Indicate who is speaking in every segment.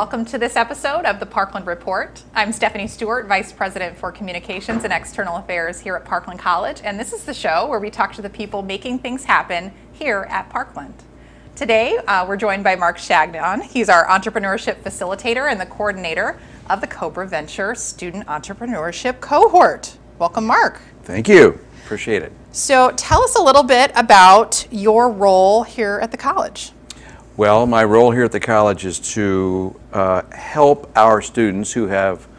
Speaker 1: welcome to this episode of the Parkland Report. I'm Stephanie Stewart, Vice President for Communications and External Affairs here at Parkland College, and this is the show where we talk to the people making things happen here at Parkland. Today, we're joined by Mark Shagnon. He's our entrepreneurship facilitator and the coordinator of the CobraVenture Student Entrepreneurship Cohort. Welcome, Mark.
Speaker 2: Thank you. Appreciate it.
Speaker 1: So tell us a little bit about your role here at the college.
Speaker 2: Well, my role here at the college is to help our students who have,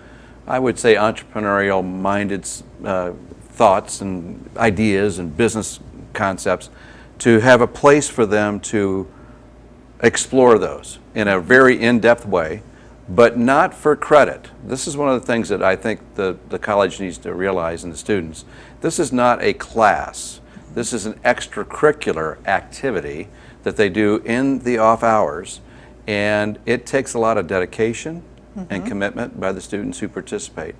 Speaker 2: I would say, entrepreneurial-minded thoughts and ideas and business concepts, to have a place for them to explore those in a very in-depth way, but not for credit. This is one of the things that I think the college needs to realize, and the students. This is not a class. This is an extracurricular activity that they do in the off hours, and it takes a lot of dedication and commitment by the students who participate.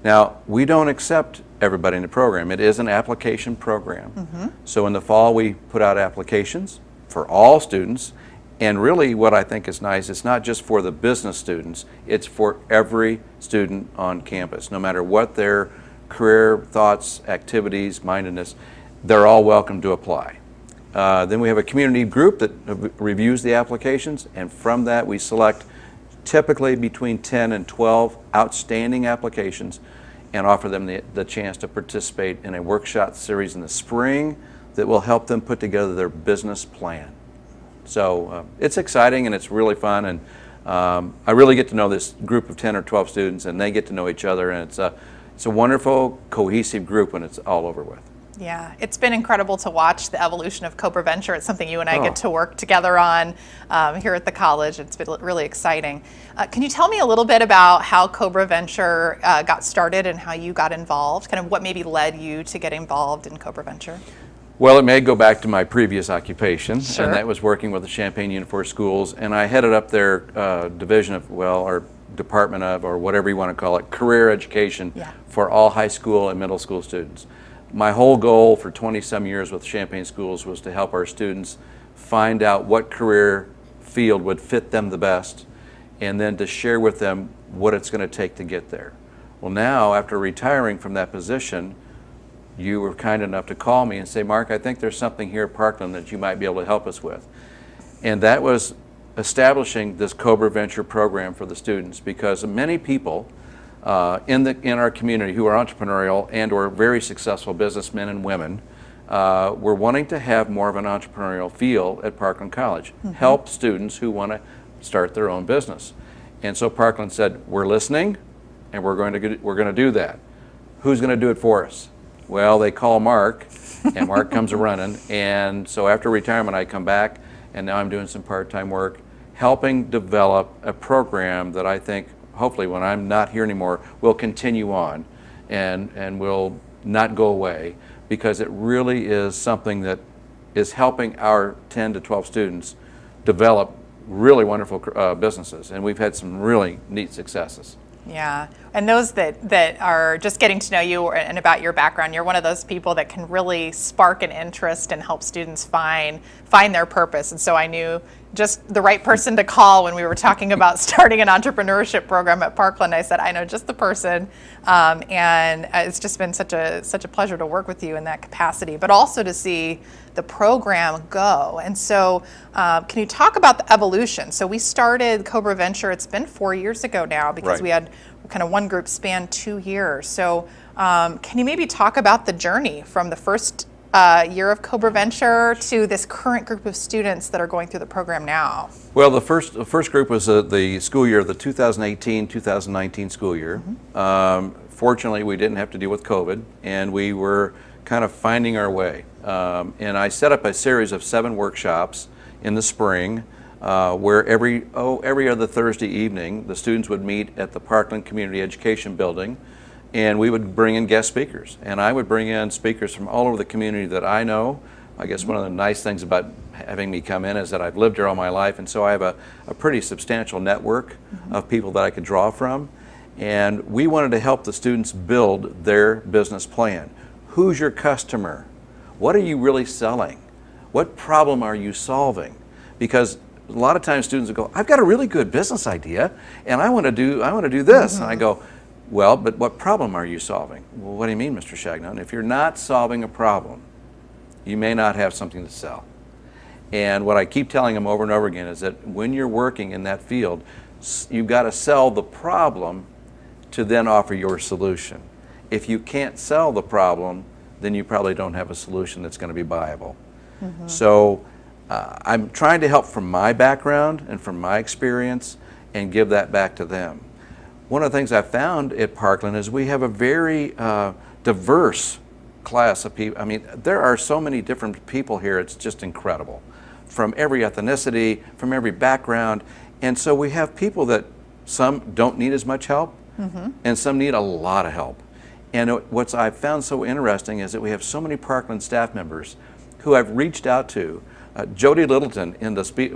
Speaker 2: Now, we don't accept everybody in the program. It is an application program. So in the fall, we put out applications for all students, and really what I think is nice, it's not just for the business students, it's for every student on campus, no matter what their career thoughts, activities, mindedness, they're all welcome to apply. Then we have a community group that reviews the applications, and from that we select typically between 10 and 12 outstanding applications and offer them the chance to participate in a workshop series in the spring that will help them put together their business plan. So it's exciting and it's really fun, and I really get to know this group of 10 or 12 students, and they get to know each other, and it's a wonderful, cohesive group when it's all over with.
Speaker 1: Yeah, it's been incredible to watch the evolution of CobraVenture. It's something you and I get to work together on here at the college. It's been really exciting. Can you tell me a little bit about how CobraVenture got started and how you got involved? Kind of what maybe led you to get involved in CobraVenture?
Speaker 2: Well, it may go back to my previous occupation,
Speaker 1: Sure.
Speaker 2: and that was working with the Champaign Unified Schools, and I headed up their division of, or department of, or whatever you want to call it, career education for all high school and middle school students. My whole goal for 20-some years with Champaign Schools was to help our students find out what career field would fit them the best, and then to share with them what it's going to take to get there. Well, now, after retiring from that position, you were kind enough to call me and say, Mark, I think there's something here at Parkland that you might be able to help us with. And that was establishing this CobraVenture program for the students, because many people in our community who are entrepreneurial and or very successful businessmen and women were wanting to have more of an entrepreneurial feel at Parkland College, help students who want to start their own business. And so Parkland said, we're listening, and we're going to do that. Who's going to do it for us? Well, they call Mark, and Mark comes running. And so after retirement, I come back, and now I'm doing some part-time work, helping develop a program that I think, hopefully when I'm not here anymore, will continue on and will not go away, because it really is something that is helping our 10 to 12 students develop really wonderful businesses, and we've had some really neat successes.
Speaker 1: Yeah, and those that are just getting to know you and about your background, you're one of those people that can really spark an interest and help students find their purpose. And so I knew just the right person to call when we were talking about starting an entrepreneurship program at Parkland. I said, I know just the person, and it's just been such a pleasure to work with you in that capacity, but also to see the program go. And so can you talk about the evolution? So we started CobraVenture, it's been 4 years ago now, because we had kind of one group span 2 years. So can you maybe talk about the journey from the first year of CobraVenture to this current group of students that are going through the program now?
Speaker 2: Well, the first group was the school year, the 2018-2019 school year. Fortunately, we didn't have to deal with COVID, and we were kind of finding our way. And I set up a series of 7 workshops in the spring, where every other Thursday evening, the students would meet at the Parkland Community Education Building, and we would bring in guest speakers. And I would bring in speakers from all over the community that I know. I guess one of the nice things about having me come in is that I've lived here all my life, and so I have a pretty substantial network of people that I could draw from. And we wanted to help the students build their business plan. Who's your customer? What are you really selling? What problem are you solving? Because a lot of times students will go, I've got a really good business idea, and I want to do this. And I go, well, but what problem are you solving? Well, what do you mean, Mr. Shagnon? If you're not solving a problem, you may not have something to sell. And what I keep telling them over and over again is that when you're working in that field, you've got to sell the problem to then offer your solution. If you can't sell the problem, then you probably don't have a solution that's going to be viable. So I'm trying to help from my background and from my experience and give that back to them. One of the things I found at Parkland is we have a very diverse class of people. I mean, there are so many different people here, it's just incredible. From every ethnicity, from every background. And so we have people that some don't need as much help, and some need a lot of help. And what I've found so interesting is that we have so many Parkland staff members who I've reached out to. Jody Littleton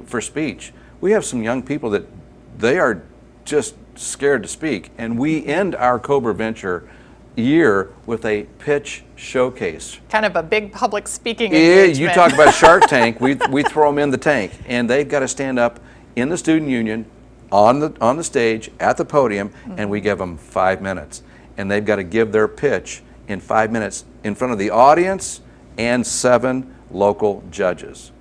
Speaker 2: for speech. We have some young people that they are just scared to speak. And we end our CobraVenture year with a pitch showcase.
Speaker 1: Kind of a big public speaking engagement.
Speaker 2: You talk about Shark Tank, we throw them in the tank, and they've got to stand up in the student union, on the stage, at the podium, and we give them 5 minutes. And they've got to give their pitch in 5 minutes in front of the audience and 7 local judges.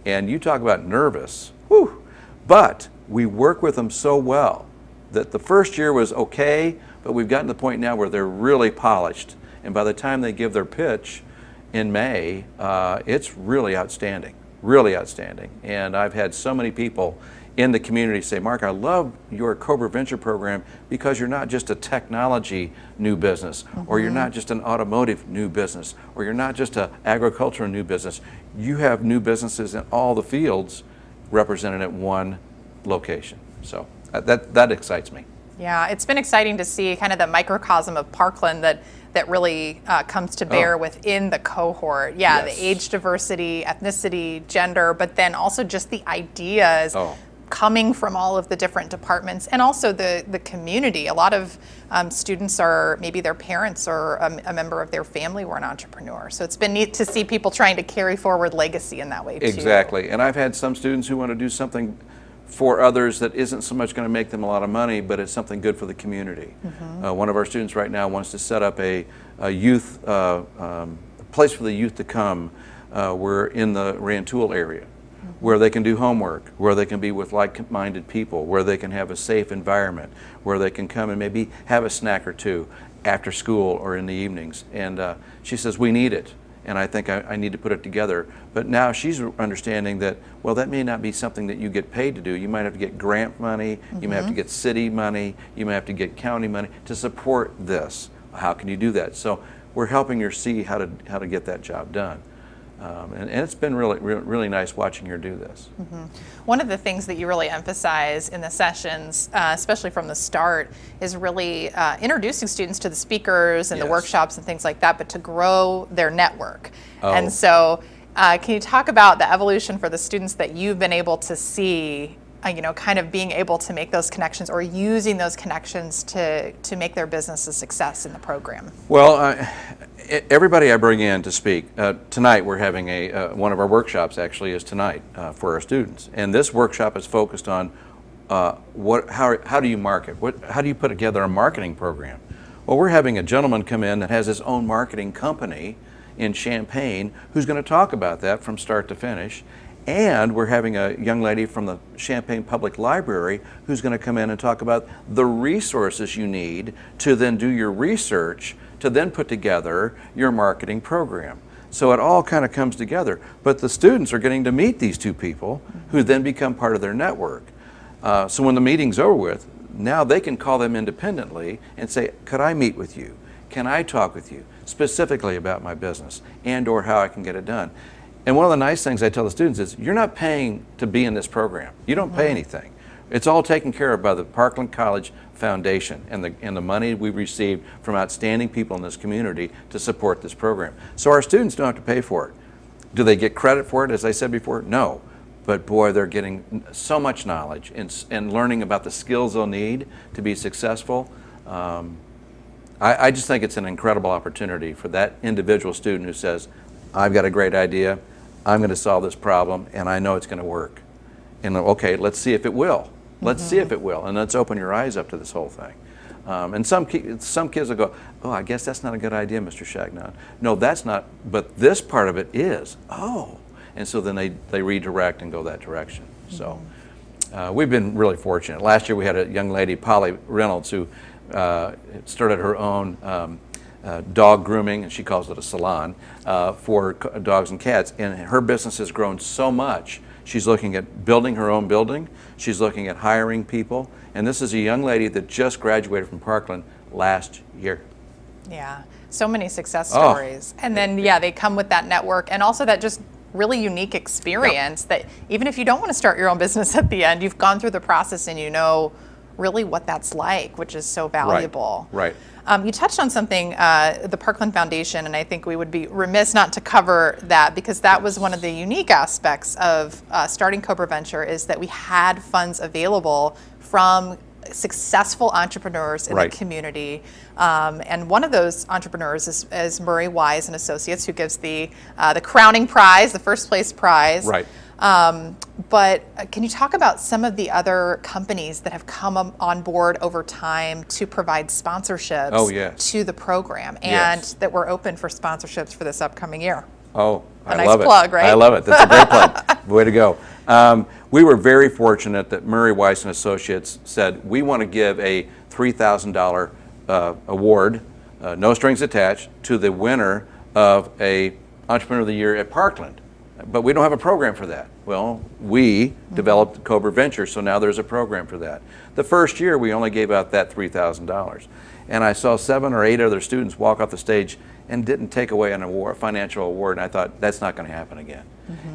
Speaker 2: And you talk about nervous, whew, but we work with them so well that the first year was okay, but we've gotten to the point now where they're really polished. And by the time they give their pitch in May, it's really outstanding, really outstanding. And I've had so many people in the community say, Mark, I love your CobraVenture program because you're not just a technology new business, or you're not just an automotive new business, or you're not just an agricultural new business. You have new businesses in all the fields represented at one location. So that excites me.
Speaker 1: Yeah, it's been exciting to see kind of the microcosm of Parkland that really comes to bear within the cohort. Yeah,
Speaker 2: Yes.
Speaker 1: The age diversity, ethnicity, gender, but then also just the ideas coming from all of the different departments, and also the community. A lot of students are, maybe their parents or a member of their family were an entrepreneur. So it's been neat to see people trying to carry forward legacy in that way too.
Speaker 2: Exactly, and I've had some students who want to do something for others that isn't so much going to make them a lot of money, but it's something good for the community. One of our students right now wants to set up a youth place for the youth to come. We're in the Rantoul area, where they can do homework, where they can be with like-minded people, where they can have a safe environment, where they can come and maybe have a snack or two after school or in the evenings. And she says, we need it. And I think I need to put it together. But now she's understanding that, well, that may not be something that you get paid to do. You might have to get grant money, you may have to get city money, you may have to get county money to support this. How can you do that? So we're helping her see how to get that job done. And it's been really nice watching her do this.
Speaker 1: One of the things that you really emphasize in the sessions, especially from the start, is really introducing students to the speakers and the workshops and things like that, but to grow their network. And so can you talk about the evolution for the students that you've been able to see, kind of being able to make those connections or using those connections to make their business a success in the program?
Speaker 2: Well, everybody I bring in to speak, tonight we're having one of our workshops actually is tonight for our students. And this workshop is focused on how do you market? How do you put together a marketing program? Well, we're having a gentleman come in that has his own marketing company in Champaign who's going to talk about that from start to finish. And we're having a young lady from the Champaign Public Library who's going to come in and talk about the resources you need to then do your research to then put together your marketing program. So it all kind of comes together. But the students are getting to meet these two people who then become part of their network. So when the meeting's over with, now they can call them independently and say, could I meet with you? Can I talk with you specifically about my business and or how I can get it done? And one of the nice things I tell the students is, you're not paying to be in this program. You don't pay anything. It's all taken care of by the Parkland College Foundation and the money we received from outstanding people in this community to support this program. So our students don't have to pay for it. Do they get credit for it, as I said before? No. But boy, they're getting so much knowledge and learning about the skills they'll need to be successful. I just think it's an incredible opportunity for that individual student who says, I've got a great idea, I'm going to solve this problem, and I know it's going to work. And okay, let's see if it will. Let's see if it will, and let's open your eyes up to this whole thing. And some kids will go, oh, I guess that's not a good idea, Mr. Shagnon. No, that's not, but this part of it is. Oh. And so then they redirect and go that direction. So we've been really fortunate. Last year we had a young lady, Polly Reynolds, who started her own dog grooming, and she calls it a salon, for dogs and cats. And her business has grown so much. She's looking at building her own building. She's looking at hiring people. And this is a young lady that just graduated from Parkland last year.
Speaker 1: Yeah, so many success stories. And then, yeah, they come with that network and also that just really unique experience that even if you don't want to start your own business at the end, you've gone through the process and you know really what that's like, which is so valuable.
Speaker 2: Right.
Speaker 1: You touched on something, the Parkland Foundation, and I think we would be remiss not to cover that because that was one of the unique aspects of starting CobraVenture is that we had funds available from successful entrepreneurs in the community. And one of those entrepreneurs is Murray Wise and Associates, who gives the crowning prize, the first place prize.
Speaker 2: Right.
Speaker 1: But can you talk about some of the other companies that have come on board over time to provide sponsorships to the program and that were open for sponsorships for this upcoming year?
Speaker 2: Oh, I
Speaker 1: nice
Speaker 2: love it.
Speaker 1: plug, right?
Speaker 2: I love it. That's a great plug. Way to go. We were very fortunate that Murray Weiss and Associates said, we want to give a $3,000 award, no strings attached, to the winner of a Entrepreneur of the Year at Parkland. But we don't have a program for that. Well, we developed CobraVenture, so now there's a program for that. The first year, we only gave out that $3,000. And I saw 7 or 8 other students walk off the stage and didn't take away an award, financial award, and I thought, that's not going to happen again.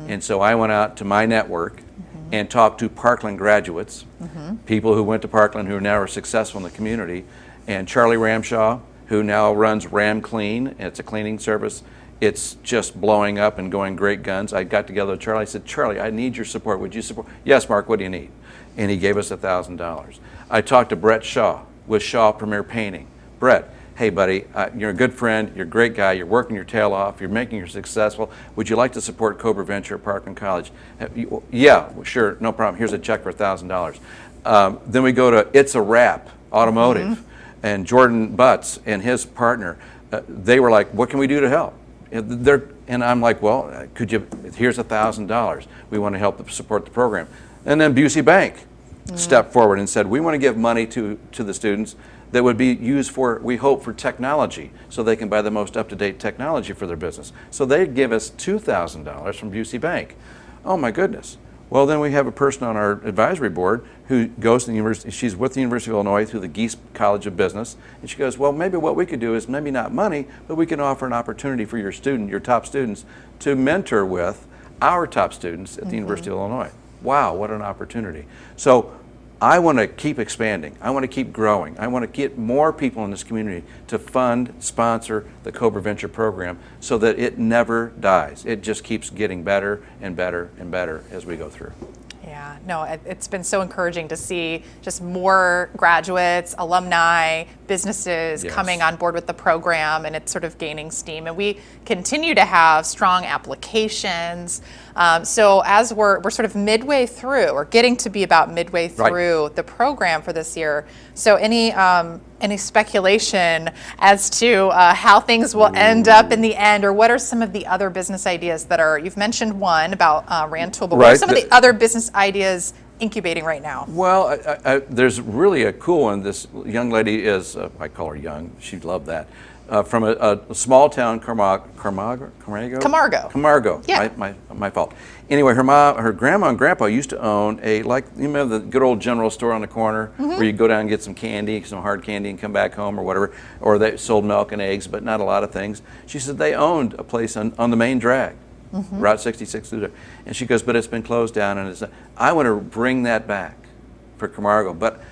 Speaker 2: And so I went out to my network and talked to Parkland graduates, people who went to Parkland who now are successful in the community, and Charlie Ramshaw, who now runs Ram Clean. It's a cleaning service. It's just blowing up and going great guns. I got together with Charlie. I said, Charlie, I need your support. Would you support? Yes, Mark, what do you need? And he gave us $1,000. I talked to Brett Shaw with Shaw Premier Painting. Brett, hey, buddy, you're a good friend. You're a great guy. You're working your tail off. You're making you successful. Would you like to support CobraVenture at Parkland College? Yeah, sure, no problem. Here's a check for $1,000. Then we go to It's a Wrap Automotive, and Jordan Butts and his partner. They were like, what can we do to help? And I'm like, well, here's $1,000. We want to help support the program. And then Busey Bank stepped forward and said, we want to give money to the students that would be used for, we hope, for technology, so they can buy the most up-to-date technology for their business. So they give us $2,000 from Busey Bank. Oh my goodness. Well, then we have a person on our advisory board who goes to the university, she's with the University of Illinois through the Geese College of Business, and she goes, well, maybe what we could do is maybe not money, but we can offer an opportunity for your top students, to mentor with our top students at the University of Illinois. Wow, what an opportunity. So I want to keep expanding. I want to keep growing. I want to get more people in this community to fund, sponsor the CobraVenture program so that it never dies. It just keeps getting better and better and better as we go through.
Speaker 1: Yeah, no, it's been so encouraging to see just more graduates, alumni, businesses coming on board with the program, and it's sort of gaining steam. And we continue to have strong applications. So as we're sort of midway through, or getting to be about midway through the program for this year. So any speculation as to how things will end up in the end, or what are some of the other business ideas that are, you've mentioned one about Rantoul, but what are some of the other business ideas incubating right now?
Speaker 2: Well, there's really a cool one. This young lady is, I call her young, she'd love that, from a small town, Camargo? Yeah. My fault. Anyway, her grandma and grandpa used to own the good old general store on the corner where you go down and get some candy, some hard candy, and come back home or whatever, or they sold milk and eggs, but not a lot of things. She said they owned a place on the main drag, Route 66 through there. And she goes, but it's been closed down, and I want to bring that back for Camargo, but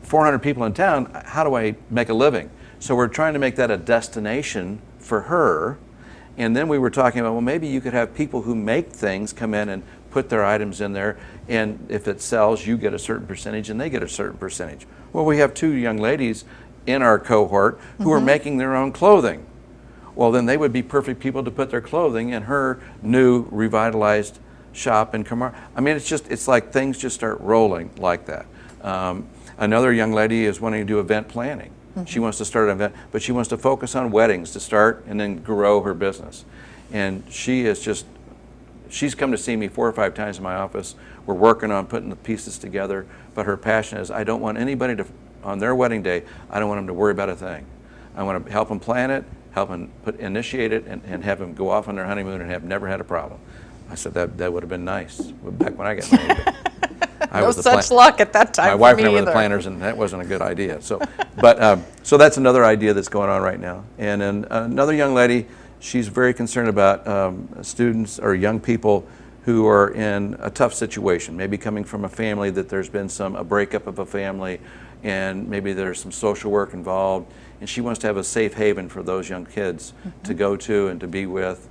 Speaker 2: 400 people in town, how do I make a living? So we're trying to make that a destination for her. And then we were talking about, well, maybe you could have people who make things come in and put their items in there, and if it sells, you get a certain percentage and they get a certain percentage. Well, we have 2 young ladies in our cohort who are making their own clothing. Well, then they would be perfect people to put their clothing in her new revitalized shop in Camar. I mean, it's like things just start rolling like that. Another young lady is wanting to do event planning. She wants to start an event, but she wants to focus on weddings to start and then grow her business. And she's come to see me 4 or 5 times in my office. We're working on putting the pieces together, but her passion is, I don't want anybody to, on their wedding day, I don't want them to worry about a thing. I want to help them plan it, help them initiate it, and have them go off on their honeymoon and have never had a problem. I said that would have been nice back when I got married.
Speaker 1: No such luck at that time.
Speaker 2: My wife and I were the planners, and that wasn't a good idea. So, so that's another idea that's going on right now. And then another young lady, she's very concerned about students or young people who are in a tough situation, maybe coming from a family that there's been a breakup of a family, and maybe there's some social work involved, and she wants to have a safe haven for those young kids to go to and to be with,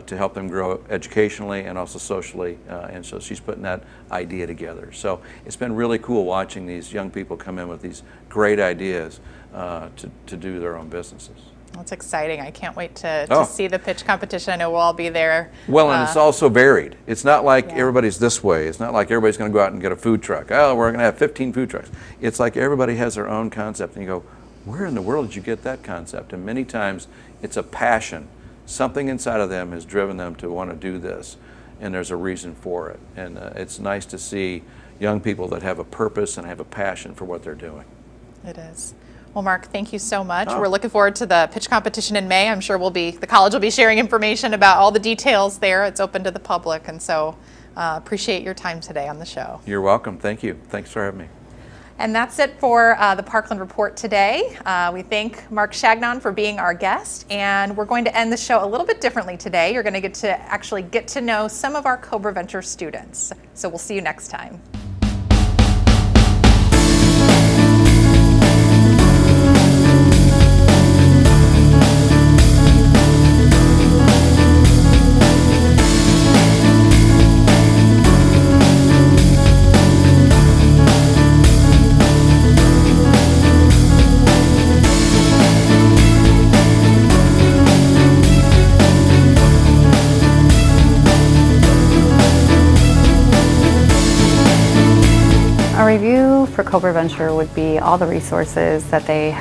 Speaker 2: to help them grow educationally and also socially, and so she's putting that idea together. So it's been really cool watching these young people come in with these great ideas to do their own businesses.
Speaker 1: That's exciting. I can't wait to see the pitch competition. I know we'll all be there.
Speaker 2: Well, and it's also varied. It's not like everybody's this way. It's not like everybody's going to go out and get a food truck. Oh, we're going to have 15 food trucks. It's like everybody has their own concept, and you go, where in the world did you get that concept? And many times it's a passion. Something inside of them has driven them to want to do this, and there's a reason for it. And it's nice to see young people that have a purpose and have a passion for what they're doing.
Speaker 1: It is. Well, Mark, thank you so much. We're looking forward to the pitch competition in May. I'm sure the college will be sharing information about all the details there. It's open to the public, and so appreciate your time today on the show.
Speaker 2: You're welcome. Thank you. Thanks for having me.
Speaker 1: And that's it for the Parkland Report today. We thank Mark Chagnon for being our guest, and we're going to end the show a little bit differently today. You're going to actually get to know some of our CobraVenture students. So we'll see you next time.
Speaker 3: A review for CobraVenture would be all the resources that they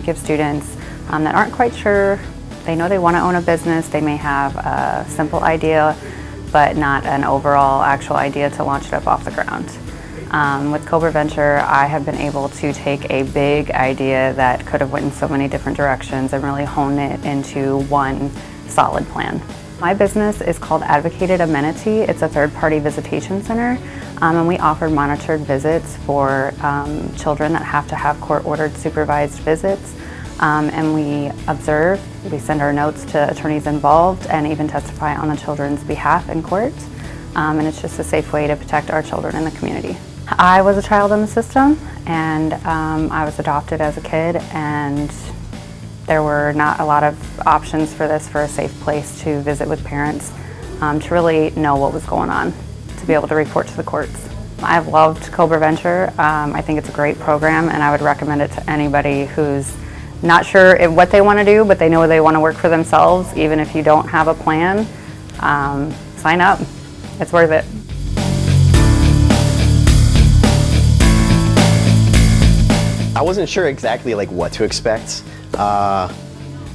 Speaker 3: give students that aren't quite sure. They know they want to own a business. They may have a simple idea, but not an overall actual idea to launch it up off the ground. With CobraVenture, I have been able to take a big idea that could have went in so many different directions and really hone it into one solid plan. My business is called Advocated Amenity. It's a third-party visitation center, and we offer monitored visits for children that have to have court-ordered supervised visits. And we observe, we send our notes to attorneys involved and even testify on the children's behalf in court. And it's just a safe way to protect our children in the community. I was a child in the system, and I was adopted as a kid, and there were not a lot of options for a safe place to visit with parents, to really know what was going on, to be able to report to the courts. I've loved CobraVenture. I think it's a great program, and I would recommend it to anybody who's not sure what they want to do, but they know they want to work for themselves. Even if you don't have a plan, sign up. It's worth it.
Speaker 4: I wasn't sure exactly what to expect.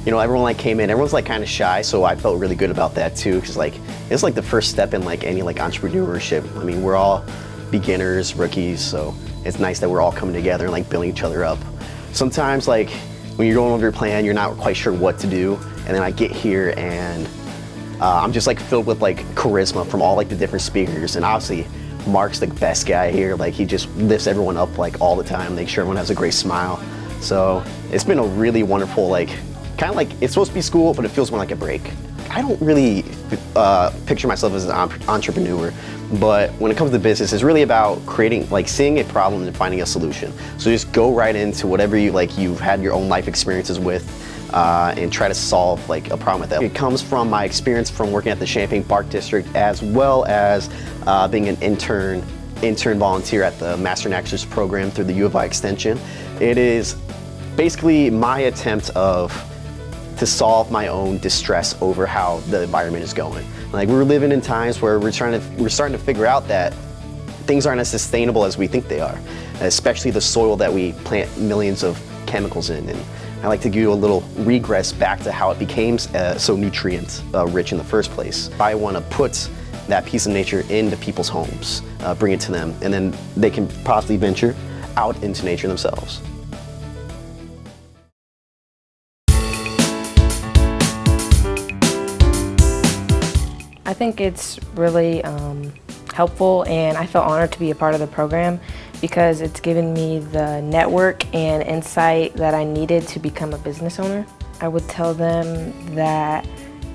Speaker 4: You know, everyone came in, everyone's kind of shy, so I felt really good about that too, because it's the first step in any entrepreneurship. I mean, we're all beginners, rookies, so it's nice that we're all coming together and building each other up. Sometimes when you're going over your plan, you're not quite sure what to do, and then I get here and I'm just filled with charisma from all the different speakers, and obviously Mark's the best guy here. He just lifts everyone up all the time, make sure everyone has a great smile. So it's been a really wonderful, kind of it's supposed to be school, but it feels more like a break. I don't really picture myself as an entrepreneur, but when it comes to business, it's really about creating, seeing a problem and finding a solution. So just go right into whatever you've had your own life experiences with, and try to solve a problem with that. It comes from my experience from working at the Champaign Park District, as well as being an intern volunteer at the Master and Actors program through the U of I Extension. It is basically my attempt of to solve my own distress over how the environment is going. Like, we're living in times where we're starting to figure out that things aren't as sustainable as we think they are, especially the soil that we plant millions of chemicals in. And I like to give you a little regress back to how it became so nutrient rich in the first place. I want to put that piece of nature into people's homes, bring it to them, and then they can possibly venture out into nature themselves.
Speaker 5: I think it's really helpful, and I feel honored to be a part of the program because it's given me the network and insight that I needed to become a business owner. I would tell them that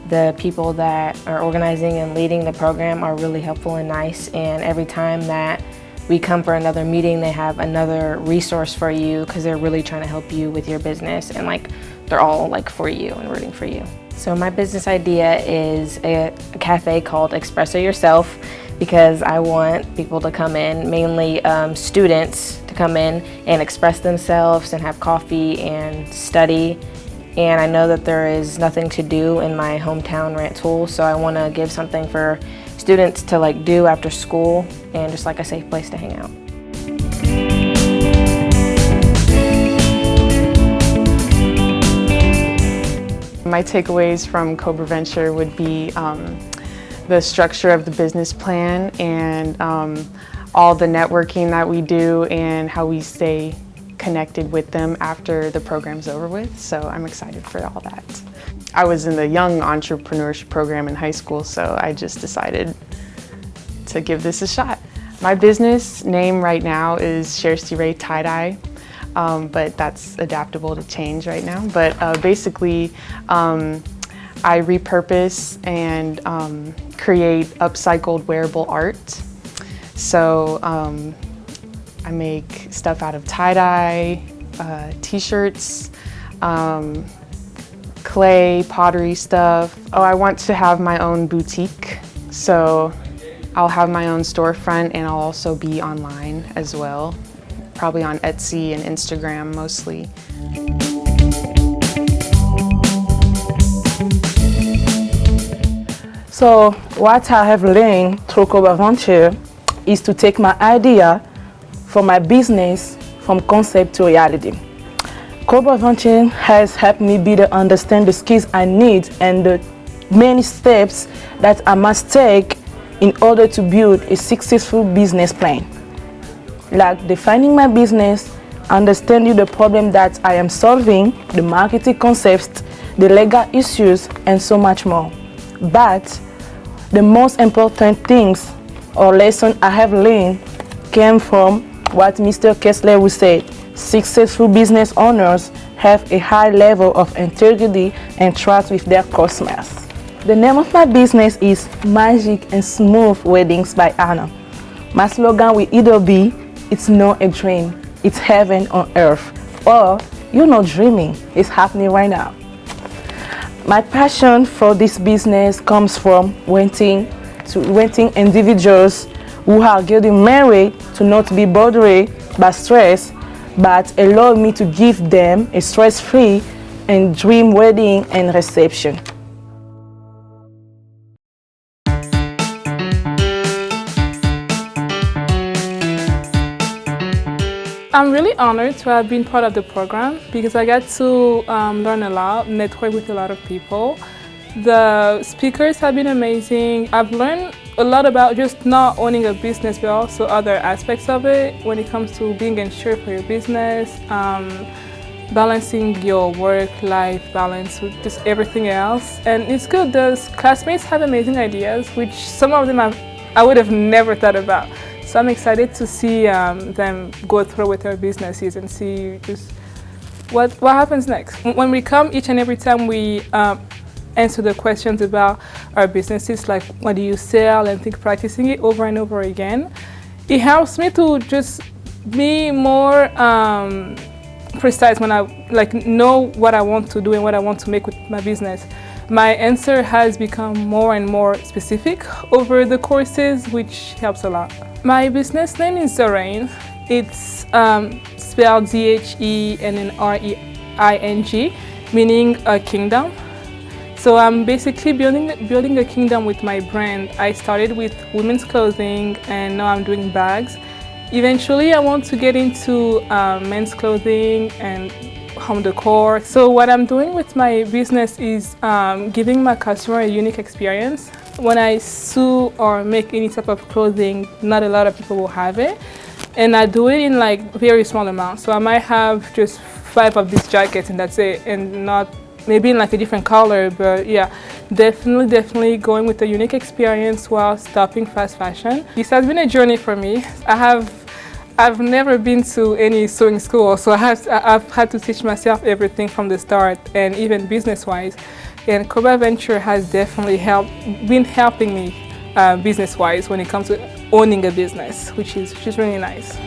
Speaker 5: the people that are organizing and leading the program are really helpful and nice, and every time that we come for another meeting, they have another resource for you because they're really trying to help you with your business, and like they're all like for you and rooting for you. So my business idea is a cafe called Espresso Yourself, because I want people to come in, mainly students, to come in and express themselves and have coffee and study. And I know that there is nothing to do in my hometown, Rantoul, so I want to give something for students to like do after school and just like a safe place to hang out.
Speaker 6: My takeaways from CobraVenture would be the structure of the business plan and all the networking that we do and how we stay connected with them after the program's over with. So I'm excited for all that. I was in the Young Entrepreneurship program in high school, so I just decided to give this a shot. My business name right now is Shersti Ray Tie-Dye. But that's adaptable to change right now. But basically, I repurpose and create upcycled wearable art. So I make stuff out of tie-dye, t-shirts, clay, pottery stuff. Oh, I want to have my own boutique. So I'll have my own storefront, and I'll also be online as well. Probably on Etsy and Instagram mostly.
Speaker 7: So what I have learned through CobraVenture is to take my idea for my business from concept to reality. CobraVenture has helped me better understand the skills I need and the many steps that I must take in order to build a successful business plan. Like defining my business, understanding the problem that I am solving, the marketing concepts, the legal issues, and so much more. But the most important things or lesson I have learned came from what Mr. Kessler would say: successful business owners have a high level of integrity and trust with their customers. The name of my business is Magic and Smooth Weddings by Anna. My slogan will either be, "It's not a dream, it's heaven on earth," or "You're not dreaming, it's happening right now." My passion for this business comes from wanting individuals who are getting married to not be bothered by stress, but allow me to give them a stress-free and dream wedding and reception.
Speaker 8: I'm really honored to have been part of the program because I got to learn a lot, network with a lot of people. The speakers have been amazing. I've learned a lot about just not owning a business, but also other aspects of it when it comes to being insured for your business, balancing your work-life balance with just everything else. And it's good, those classmates have amazing ideas, which some of them I would have never thought about. So I'm excited to see them go through with their businesses and see just what happens next. When we come, each and every time we answer the questions about our businesses, like what do you sell, and think practicing it over and over again, it helps me to just be more precise when I know what I want to do and what I want to make with my business. My answer has become more and more specific over the courses, which helps a lot. My business name is Zerain. It's spelled Z-H-E and then R-E-I-N-G. meaning a kingdom. So I'm basically building a kingdom with my brand. I started with women's clothing and now I'm doing bags. Eventually I want to get into men's clothing and home decor. So what I'm doing with my business is giving my customer a unique experience. When I sew or make any type of clothing, not a lot of people will have it. And I do it in like very small amounts. So I might have just 5 of these jackets and that's it, and not maybe in like a different color, but yeah, definitely going with a unique experience while stopping fast fashion. This has been a journey for me. I've never been to any sewing school, so I've had to teach myself everything from the start, and even business-wise. And CobraVenture has definitely been helping me business-wise when it comes to owning a business, which is really nice.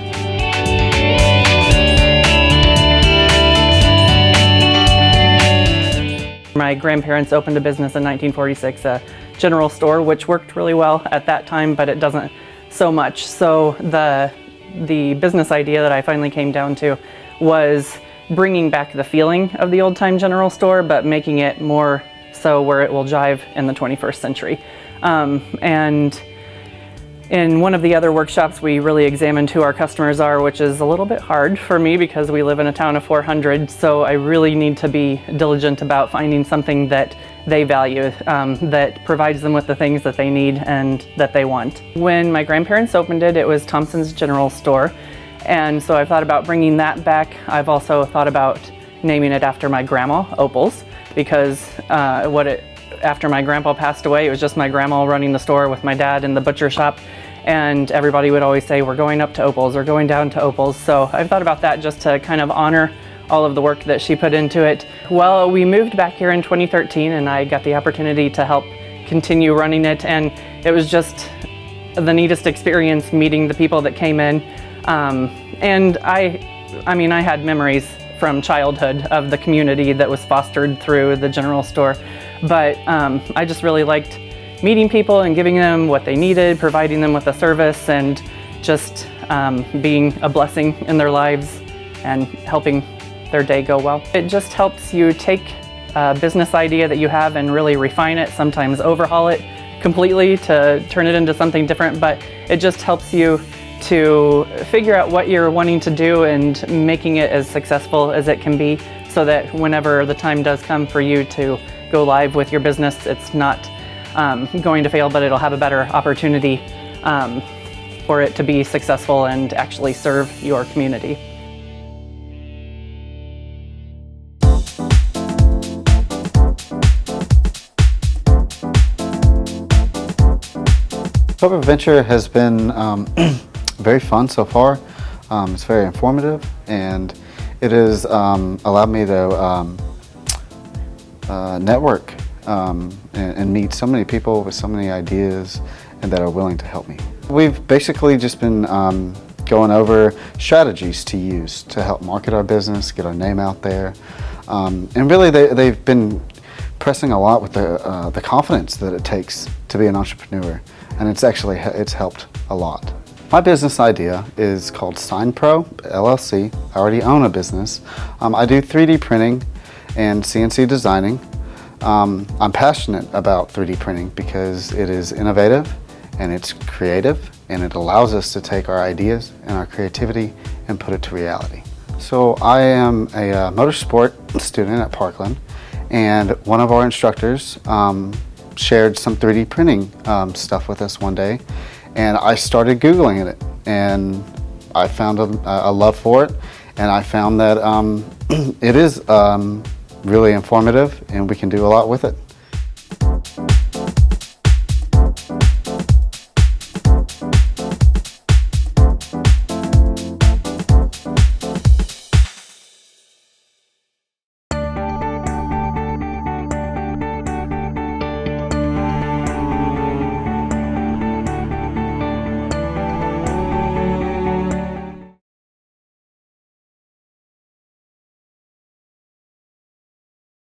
Speaker 9: My grandparents opened a business in 1946, a general store, which worked really well at that time, but it doesn't so much. So the business idea that I finally came down to was bringing back the feeling of the old-time general store, but making it more so where it will jive in the 21st century. And in one of the other workshops, we really examined who our customers are, which is a little bit hard for me because we live in a town of 400, so I really need to be diligent about finding something that they value, that provides them with the things that they need and that they want. When my grandparents opened it, it was Thompson's General Store, and so I've thought about bringing that back. I've also thought about naming it after my grandma, Opal's, because after my grandpa passed away, it was just my grandma running the store with my dad in the butcher shop, and everybody would always say, we're going up to Opal's, or going down to Opal's. So I've thought about that just to kind of honor all of the work that she put into it. Well, we moved back here in 2013 and I got the opportunity to help continue running it, and it was just the neatest experience meeting the people that came in. And I mean, I had memories from childhood of the community that was fostered through the general store, but I just really liked meeting people and giving them what they needed, providing them with a service, and just being a blessing in their lives and helping their day go well. It just helps you take a business idea that you have and really refine it, sometimes overhaul it completely to turn it into something different, but it just helps you to figure out what you're wanting to do and making it as successful as it can be, so that whenever the time does come for you to go live with your business, it's not going to fail, but it'll have a better opportunity for it to be successful and actually serve your community.
Speaker 10: CobraVenture has been very fun so far. It's very informative, and it has allowed me to network and meet so many people with so many ideas and that are willing to help me. We've basically just been going over strategies to use to help market our business, get our name out there, and really they've been pressing a lot with the confidence that it takes to be an entrepreneur, and it's helped a lot. My business idea is called SignPro LLC. I already own a business. I do 3D printing and CNC designing. I'm passionate about 3D printing because it is innovative and it's creative, and it allows us to take our ideas and our creativity and put it to reality. So I am a motorsport student at Parkland, and one of our instructors shared some 3D printing stuff with us one day, and I started Googling it, and I found a love for it, and I found that it is really informative and we can do a lot with it.